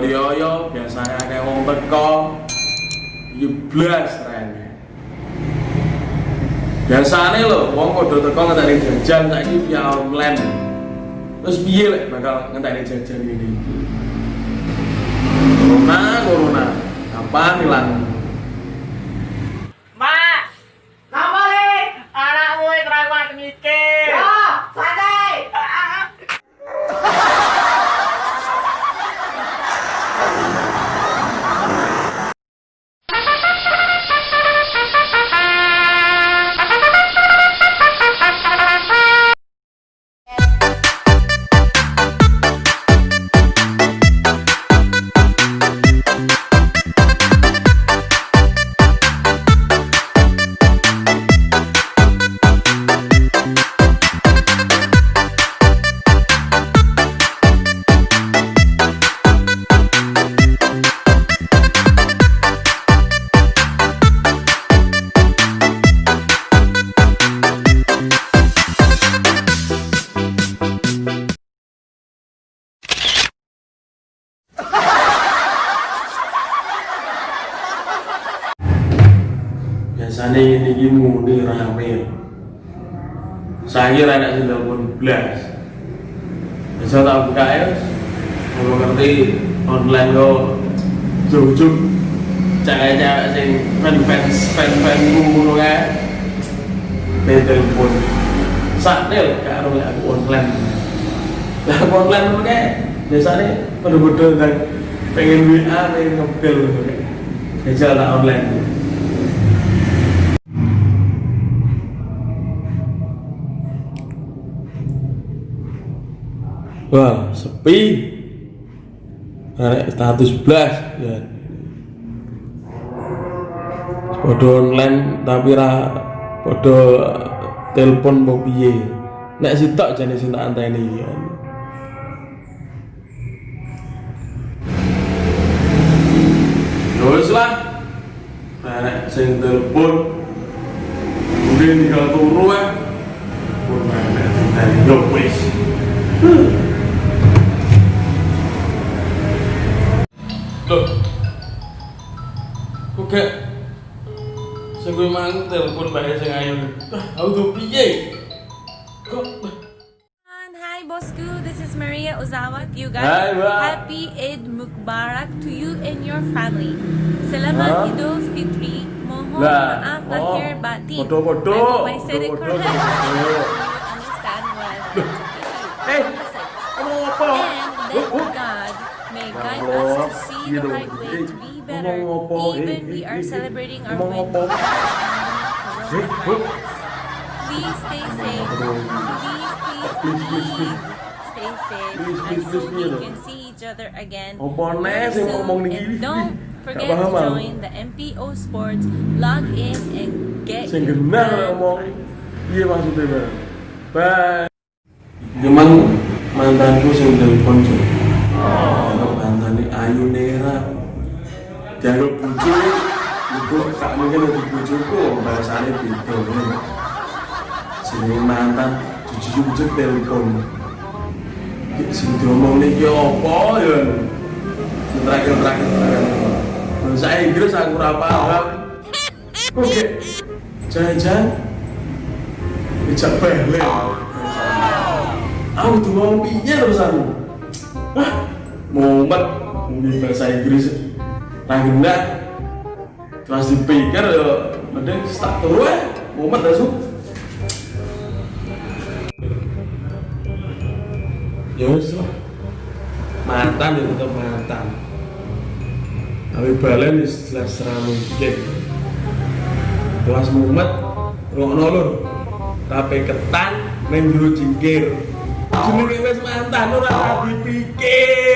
rioyo biasanya kayak wong teko iki blas rene. Biasane lho wong padha teko ngenteni jajan saiki via online. Terus piye lek bakal ngenteni jajan ini? Corona, kapan hilang? Mak, ngapa nih? Anakmu yang terawat mikir. Ya, santai. Biasanya ini muni rame. Saya kira anak sing telepon blas. Bisa tak buka ya? Kalau ngerti online kok juk-juk cewek-cewek sing fan-fanku ngono kae. Telepon. Sakne lho gak ono aku online. Lah online ngono kae biasanya padha-padha ndang pengen WA pengen ngebel ngono kae. Jajal tak online. Wah, sepi. Arek status blas ya. Podo online tapi ra podo telepon mau piye. Nek sitok jane sing tak anteni ya. Ya wis lah. Arek sing telepon kemudian tinggal turu ya. Pun dari yo wis. Loh, kok gak sing kowe mang telepon bae sing ayo. Auto piye? Kok Hi Bosku, this is Maria Ozawa. You guys, Hi, Ba. happy Eid Mubarak to you and your family. Selamat Idul Fitri. Mohon maaf lahir batin. Foto-foto. I hope I said it Foto-foto. correct. You understand what I'm trying to Eh, say. ngomong apa? And that God may guide us to see the right way to be better. Even we are celebrating our win. Please stay safe. Please stay safe until we can see each other again Apa nih very sing soon. ngomong nih And gini? don't forget Gak to paham, Bang. join the MPO Sports. Log in and get Sing your genah brand ngomong. prize. Iya maksudnya, Bang. Bye. Emang mantanku sing telepon sih. Kalau mantane Ayu Nera. Jaluk bojo. Iku gak mungkin ada bojoku bahasane beda. Jenenge mantan jujur-jujur telepon. Sing diomong niki apa ya? Sing terakhir. Bahasa Inggris aku ora paham. Oke. Jangan-jangan bijak balik. Aku tuh mau piye terusan. Hah? Mumet ngomong bahasa Inggris. Ra genah. Terus dipikir ya mending stuck turu ae. Mumet asu. Ya wis lah. Mantan itu tetap mantan. Tapi balen wis jelas ra mungkin. Terus mumet rokno lur. Tape ketan ning jero jingkir. Jenenge wis mantan ora dipikir.